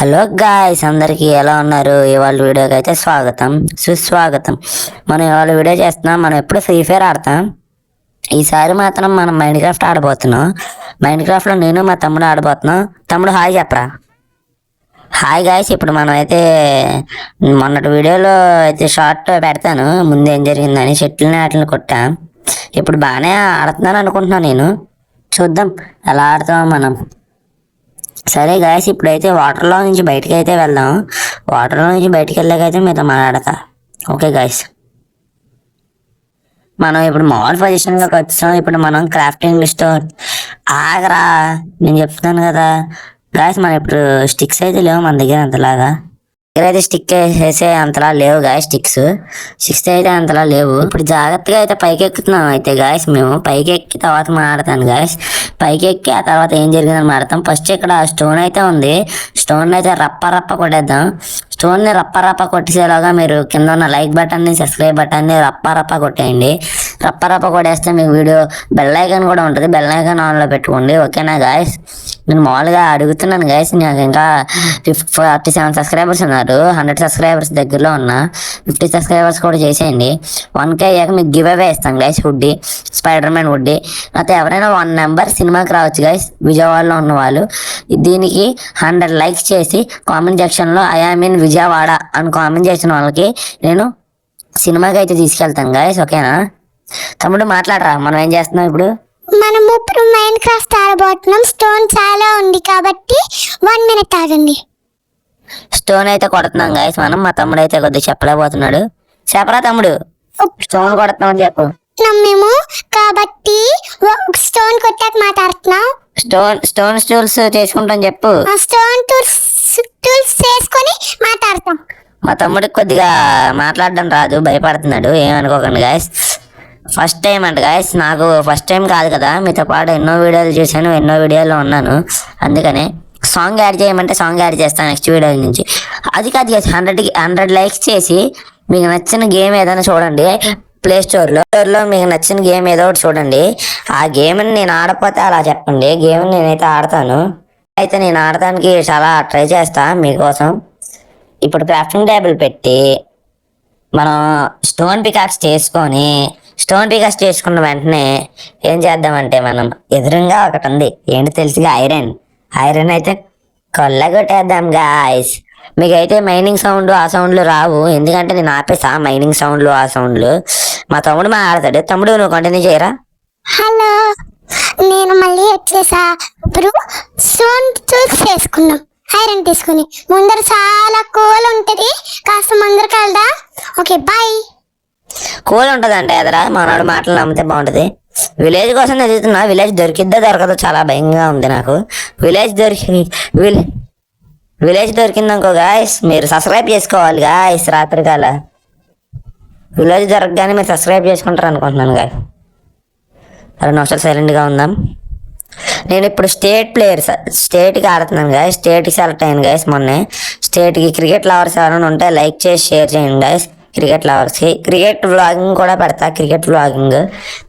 Hello guys, అందరికీ ఎలా ఉన్నారు? ఇవాళ వీడియోకి అయితే స్వాగతం సుస్వాగతం. మనం ఇవాళ వీడియో చేస్తున్నాం. మనం ఎప్పుడు ఫ్రీ ఫైర్ ఆడతాం. ఈసారి మాత్రం మనం మైండ్ క్రాఫ్ట్ ఆడబోతున్నాం. మైండ్ క్రాఫ్ట్లో నేను మా తమ్ముడు ఆడబోతున్నాం. తమ్ముడు హాయ్ చెప్పరా. హాయ్ గాయ్స్, ఇప్పుడు మనం అయితే మొన్నటి వీడియోలో అయితే షార్ట్ పెడతాను ముందు ఏం జరిగిందని. చెట్లని వాటిని కొట్టాం. ఇప్పుడు బాగానే ఆడుతున్నాను అనుకుంటున్నాను నేను. చూద్దాం ఎలా ఆడతామో మనం. సరే గాయస్, ఇప్పుడైతే వాటర్లో నుంచి బయటకు అయితే వెళ్దాం. వాటర్లో నుంచి బయటకు వెళ్ళాకైతే మీతో మాట్లాడతా. ఓకే గాయస్, మనం ఇప్పుడు మామూలు పొజిషన్లోకి వచ్చాం. ఇప్పుడు మనం క్రాఫ్టింగ్ స్టోర్ ఆగరా, నేను చెప్తున్నాను కదా గాయస్. మనం ఇప్పుడు స్టిక్స్ అయితే లేవు మన దగ్గర అంతలాగా. అయితే స్టిక్ వేసే అంతలా లేవు గాయస్. స్టిక్స్ అయితే అంతలా లేవు. ఇప్పుడు జాగ్రత్తగా అయితే పైకి ఎక్కుతున్నాం. అయితే గాయస్ మేము పైకి ఎక్కి తర్వాత మాట్లాడతాను గాయస్. పైకి ఎక్కి ఆ తర్వాత ఏం జరిగిందని మాట్లాడతాం. ఫస్ట్ ఇక్కడ స్టోన్ అయితే ఉంది. స్టోన్ అయితే రప్ప కొట్టేద్దాం. స్టోన్ని రప్ప కొట్టేసేలాగా మీరు కింద ఉన్న లైక్ బటన్ని, సబ్స్క్రైబ్ బటన్ని రప్ప కొట్టేయండి. రప్ప కొట్టేస్తే మీకు వీడియో బెల్ ఐకాన్ కూడా ఉంటుంది. బెల్ ఐకాన్ ఆన్లో పెట్టుకోండి. ఓకేనా గాయస్. నేను మామూలుగా అడుగుతున్నాను గాయస్. నాకు ఇంకా 47 సబ్స్క్రైబర్స్ ఉన్నారు. 100 సబ్స్క్రైబర్స్ దగ్గరలో ఉన్నా. 50 సబ్స్క్రైబర్స్ కూడా చేసేయండి. 1K అయ్యాక మీకు గివ్ అవే ఇస్తాను guys. Hoodie, spider man hoodie. అయితే ఎవరైనా 1 నెంబర్ సినిమాకి రావచ్చు గైస్, విజయవాడలో ఉన్న వాళ్ళు. దీనికి 100 లైక్స్ చేసి కామెంట్ సెక్షన్లో ఐ యామ్ ఇన్ విజయవాడ అని కామెంట్ చేసిన వాళ్ళకి నేను సినిమాకి అయితే తీసుకెళ్తాను గైస్. ఓకేనా. తమ్ముడు మాట్లాడరా, మనం ఏం చేస్తున్నాం ఇప్పుడు? మనం ఇప్పుడు మైండ్ క్రాఫ్ట్ ఆడబోతున్నాం. స్టోన్ చాలా ఉంది కాబట్టి 1 మినిట్ ఆగండి. స్టోన్ అయితే కొడుతున్నాం గైస్ మనం. మా తమ్ముడు అయితే కొద్దిగా చెప్పలేకపోతున్నాడు. చెప్పరా తమ్ముడు, స్టోన్ కొడుతున్నాం చెప్పు. మేము కాబట్టి స్టోన్ కొట్టాక మాట్లాడుతున్నాం. స్టోన్ స్టూల్స్ చేసుకుంటాం చెప్పు. స్టోన్ టూల్స్ చేసుకొని మాట్లాడతాం. మా తమ్ముడికి కొద్దిగా మాట్లాడడం రాదు, భయపడుతున్నాడు. ఏమనుకోకండి గాయస్. ఫస్ట్ టైం అంట గాయస్. నాకు ఫస్ట్ టైం కాదు కదా, మీతో పాటు ఎన్నో వీడియోలు చూశాను, ఎన్నో వీడియోలో ఉన్నాను. అందుకనే సాంగ్ యాడ్ చేయమంటే సాంగ్ యాడ్ చేస్తాను నెక్స్ట్ వీడియో నుంచి. అది కాదు గాయస్, 100 లైక్స్ చేసి మీకు నచ్చిన గేమ్ ఏదైనా చూడండి. ప్లే స్టోర్లో మీకు నచ్చిన గేమ్ ఏదో ఒకటి చూడండి. ఆ గేమ్ని నేను ఆడపోతే అలా చెప్పండి. గేమ్ని నేనైతే ఆడతాను. అయితే నేను ఆడటానికి చాలా ట్రై చేస్తా మీకోసం. ఇప్పుడు క్రాఫ్టింగ్ టేబుల్ పెట్టి మనం స్టోన్ పికాక్స్ చేసుకున్న వెంటనే ఏం చేద్దామంటే మనం ఎదురుగా ఒకటి ఉంది. ఏంటి తెలుసుగా, ఐరన్ అయితే కొల్లగొట్టేద్దాం గాయస్. మీకైతే మైనింగ్ సౌండ్ ఆ సౌండ్లు రావు, ఎందుకంటే నేను ఆపేసా మైనింగ్ సౌండ్లు ఆ సౌండ్లు. మా తమ్ముడు మాట్లాడతాడు. తమ్ముడు నువ్వు కంటిన్యూ చేయరా. హలో, నేను మళ్ళీ వచ్చేసా. ఇప్పుడు స్టోన్ టూల్స్ చేసుకున్నాం. ఐరన్ తీసుకుని ముందర చాలా కూల్ ఉంటుంది. కాస్త ముందరకు వెళ్దా. Okay bye. కూల్ ఉంటుంది అంటే ఎదరా మనోడు మాటలు నమ్మితే బాగుంటుంది. విలేజ్ కోసం చదువుతున్నా. విలేజ్ దొరికిద్దో దొరకదో చాలా భయంగా ఉంది నాకు. విలేజ్ దొరికిందనుకో గాయస్, మీరు సబ్స్క్రైబ్ చేసుకోవాలి గాయస్. రాత్రికాల విలేజ్ దొరకగానే మీరు సబ్స్క్రైబ్ చేసుకుంటారు అనుకుంటున్నాను గాయస్. 2 నిమిషాలు సైలెంట్గా ఉందాం. నేను ఇప్పుడు స్టేట్కి ఆడుతున్నాను గాయస్. స్టేట్కి సెలెక్ట్ అయ్యాను గాయస్ మొన్నే. స్టేట్కి క్రికెట్ లవర్స్ ఎవరైనా ఉంటే లైక్ చేసి షేర్ చేయండి గాయస్. క్రికెట్ లవర్స్కి క్రికెట్ వ్లాగింగ్ కూడా పెడతా. క్రికెట్ వ్లాగింగ్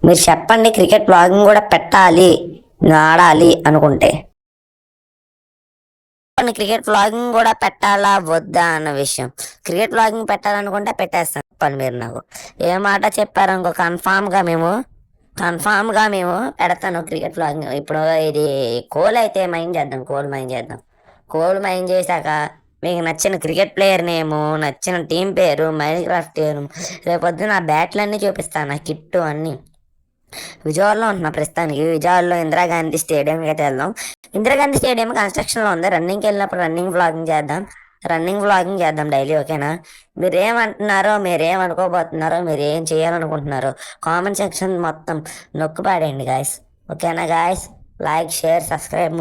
మీరు చెప్పండి. క్రికెట్ వ్లాగింగ్ కూడా పెట్టాలి ఆడాలి అనుకుంటే. క్రికెట్ వ్లాగింగ్ కూడా పెట్టాలా వద్దా అన్న విషయం. క్రికెట్ వ్లాగింగ్ పెట్టాలనుకుంటే పెట్టేస్తాను. చెప్పండి మీరు నాకు. ఏ మాట చెప్పారనుకో కన్ఫామ్గా మేము పెడతాను క్రికెట్ వ్లాగింగ్. ఇప్పుడు ఇది కోల్ అయితే మైండ్ చేద్దాం. కోల్ మైండ్ చేశాక మీకు నచ్చిన క్రికెట్ ప్లేయర్ నేము, నచ్చిన టీం పేరు, మైండ్ క్రాఫ్ట్ పేరు, రేపొద్దున నా బ్యాట్లన్నీ చూపిస్తాను, నా కిట్టు అన్నీ. విజయవాడలో ఉంటున్నా ప్రస్తుతానికి. విజయవాడలో ఇందిరాగాంధీ స్టేడియంకి అయితే వెళ్దాం. ఇందిరాగాంధీ స్టేడియం కన్స్ట్రక్షన్లో ఉంది. రన్నింగ్కి వెళ్ళినప్పుడు రన్నింగ్ వ్లాగింగ్ చేద్దాం డైలీ. ఓకేనా. మీరేమంటున్నారో, మీరేమనుకోబోతున్నారో, మీరు ఏం చేయాలనుకుంటున్నారో కామెంట్ సెక్షన్ మొత్తం నొక్కి పాడేయండి గాయస్. ఓకేనా guys. Like share subscribe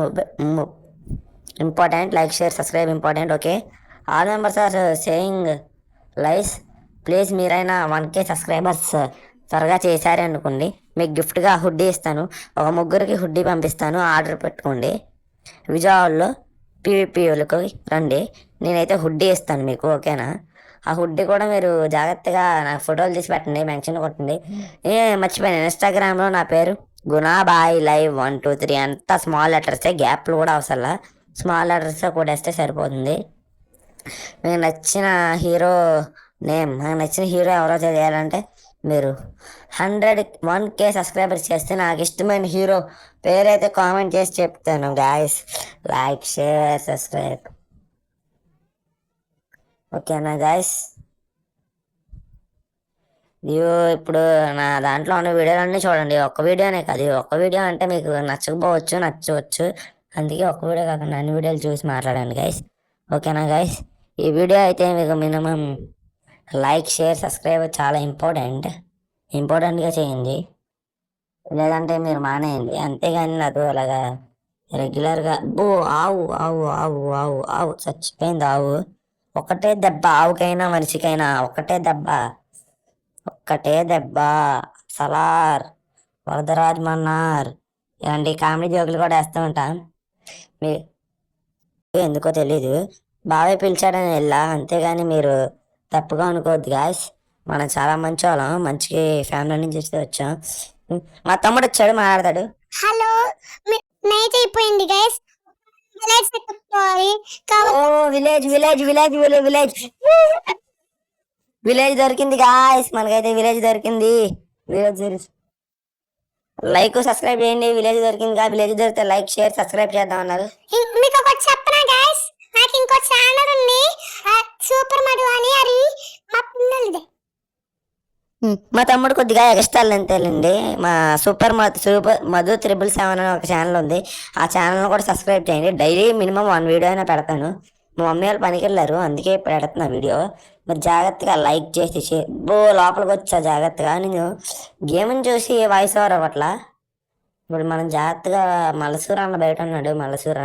important. Like share subscribe important. Okay. All members are saying lies. Please మీరైనా 1K సబ్స్క్రైబర్స్ త్వరగా చేశారే అనుకోండి, మీకు గిఫ్ట్గా హుడ్డీ ఇస్తాను. ఒక 3 హుడ్డీ పంపిస్తాను. ఆర్డర్ పెట్టుకోండి. విజయవాడలో పీవీపీలకు రండి. నేనైతే హుడ్డీ ఇస్తాను మీకు. ఓకేనా. ఆ హుడ్డీ కూడా మీరు జాగ్రత్తగా నాకు ఫోటోలు తీసి పెట్టండి, మెన్షన్ కొట్టండి. మర్చిపోయాను, ఇన్స్టాగ్రామ్లో నా పేరు గుణాబాయ్ లైవ్ 123 అంతా స్మాల్ లెటర్సే, గ్యాప్లు కూడా అవసరంలా. స్మాల్ లెటర్స్తో కూడేస్తే సరిపోతుంది. మీకు నచ్చిన హీరో నేమ్, నాకు నచ్చిన హీరో ఎవరో తెలియాలంటే మీరు 100K సబ్స్క్రైబర్స్ చేస్తే నాకు ఇష్టమైన హీరో పేరైతే కామెంట్ చేసి చెప్తాను గాయస్. Like, share, subscribe. ఓకేనా గాయస్? ఇప్పుడు నా దాంట్లో ఉన్న వీడియోలన్నీ చూడండి. ఒక్క వీడియోనే కాదు, ఒక్క వీడియో అంటే మీకు నచ్చకపోవచ్చు, నచ్చవచ్చు. అందుకే ఒక్క వీడియో కాకుండా అన్ని వీడియోలు చూసి మాట్లాడండి గైస్. ఓకేనా గైస్? ఈ వీడియో అయితే మీకు మినిమం లైక్, షేర్, సబ్స్క్రైబ్ చాలా ఇంపార్టెంట్గా చేయండి. లేదంటే మీరు మానేయండి. అంతేగాని నాకు అలాగా రెగ్యులర్గా ఆవు ఆవు ఆవు ఆవు ఆవు చచ్చిపోయింది ఆవు. ఒకటే దెబ్బ ఆవుకైనా మనిషికైనా, ఒకటే దెబ్బ. సలార్, వరదరాజ్ మన్నార్ ఇలాంటి కామెడీ జోకులు కూడా వేస్తూ ఉంటాం. మీ ఎందుకో తెలీదు, బాబాయ్ పిలిచాడని వెళ్ళా, అంతేగాని మీరు తప్పుగా అనుకోవద్దు గాయస్. మనం చాలా మంచి వాళ్ళం, మంచి ఫ్యామిలీ నుంచి వచ్చాం. మా తమ్ముడు వచ్చాడు, మాట్లాడతాడు. హలో, నైట్ అయిపోయింది గైస్. విలేజ్ పెట్టుకోవాలి. విలేజ్ దొరికింది గాయస్, మనకైతే విలేజ్ దొరికింది. లైక్, సబ్స్క్రైబ్ చేయండి. విలేజ్ దొరికింది కా, విలేజ్ దొరికితే లైక్, షేర్, సబ్స్క్రైబ్ చేద్దాం అన్నారు. మీకు ఒకటి చెప్పనా గైస్, నాకు ఇంకో ఛానల్ ఉంది, సూపర్ మధు అని. అది మా పిల్లలదే. మా తమ్ముడు కొద్దిగా ఎక్స్ట్రా అంతేలేండి. మా సూపర్ మధు 777 అని ఒక ఛానల్ ఉంది. ఆ ఛానల్ని కూడా సబ్స్క్రైబ్ చేయండి. డైలీ మినిమం 1 వీడియో అయినా పెడతాను. మా మమ్మీ వాళ్ళు పనికి వెళ్ళారు, అందుకే పెడుతున్నా వీడియో. మరి జాగ్రత్తగా లైక్ చేసి లోపలికి వచ్చా జాగ్రత్తగా. నేను గేమ్ని చూసి వాయిస్ ఓవర్ అవ్వట్లా. ఇప్పుడు మనం జాగ్రత్తగా మలసూరు అన్న బయట ఉన్నాడు. మలసూరి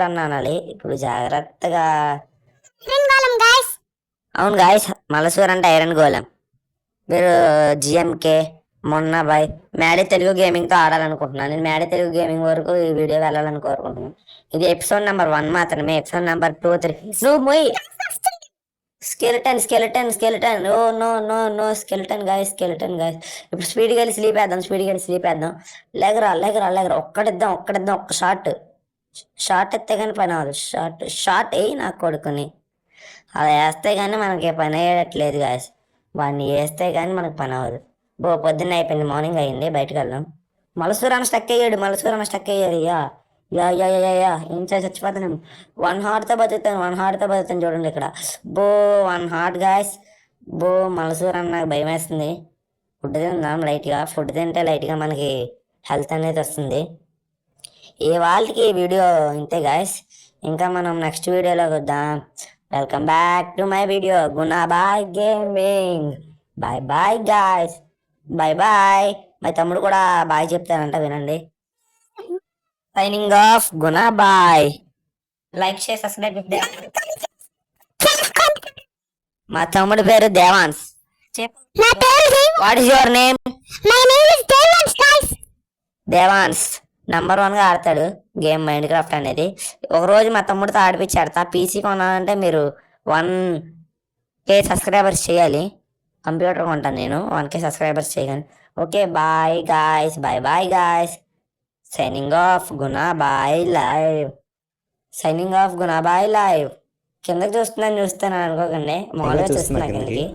అన్న అనాలి. ఇప్పుడు జాగ్రత్తగా. అవును గాయస్, మలసూర్ అంటే ఐరన్ గోళం. మీరు జిఎంకే మొన్న బాయ్ మ్యాడీ తెలుగు గేమింగ్తో ఆడాలనుకుంటున్నాను. నేను మ్యాడీ తెలుగు గేమింగ్ వరకు ఈ వీడియో వెళ్ళాలని కోరుకుంటున్నాను. ఇది ఎపిసోడ్ నెంబర్ 1 మాత్రమే. Episode number 2, 3 skeleton. Oh no skeleton guys. ఇప్పుడు స్పీడ్గా వెళ్ళి స్లీప్ వేద్దాం. లేగరా. ఒక్కడిద్దాం. ఒక్క షార్ట్ ఎత్తే కానీ పని అవ్వదు. షార్ట్ వేయి నా కొడుకుని. అలా వేస్తే కానీ మనకి పని అయ్యట్లేదు గాయస్. వాడిని వేస్తే కానీ మనకు పని అవ్వదు. పొద్దున్న అయిపోయింది, మార్నింగ్ అయ్యింది, బయటకు వెళ్దాం. మలసూరాన్ని స్టక్ అయ్యాడు. యా ఏం చచ్చిపోతాను. 1 హార్ట్తో బతుకుతాను చూడండి ఇక్కడ. 1 హార్ట్ గాయస్. మలసూర్ అన్న నాకు భయం వేస్తుంది. ఫుడ్ తిందాం లైట్గా. ఫుడ్ తింటే లైట్గా మనకి హెల్త్ అనేది వస్తుంది. వాళ్ళకి వీడియో ఇంతే గాయస్. ఇంకా మనం నెక్స్ట్ వీడియోలో వద్దాం. Welcome back to my video Gunabhai gaming. Bye guys. Bye. మా తమ్ముడు కూడా బాయ్ చెప్తానంట, వినండి. Signing off, Gunabhai. Like, share, subscribe. మా తమ్ముడు పేరు Devansh. What is your name? Devansh number 1గా ఆడతాడు గేమ్ మైండ్ క్రాఫ్ట్ అనేది. ఒకరోజు మా తమ్ముడితో ఆడిపించాడతా. పీసీ కొనాలంటే మీరు 1K సబ్స్క్రైబర్స్ చేయాలి. కంప్యూటర్ కొంటాను నేను, 1K సబ్స్క్రైబర్స్ చేయగానే. Okay bye guys. Signing off, Gunabhai live. కిందకి చూస్తాను అనుకోకండి, మామూలుగా చూస్తున్నా కిందకి.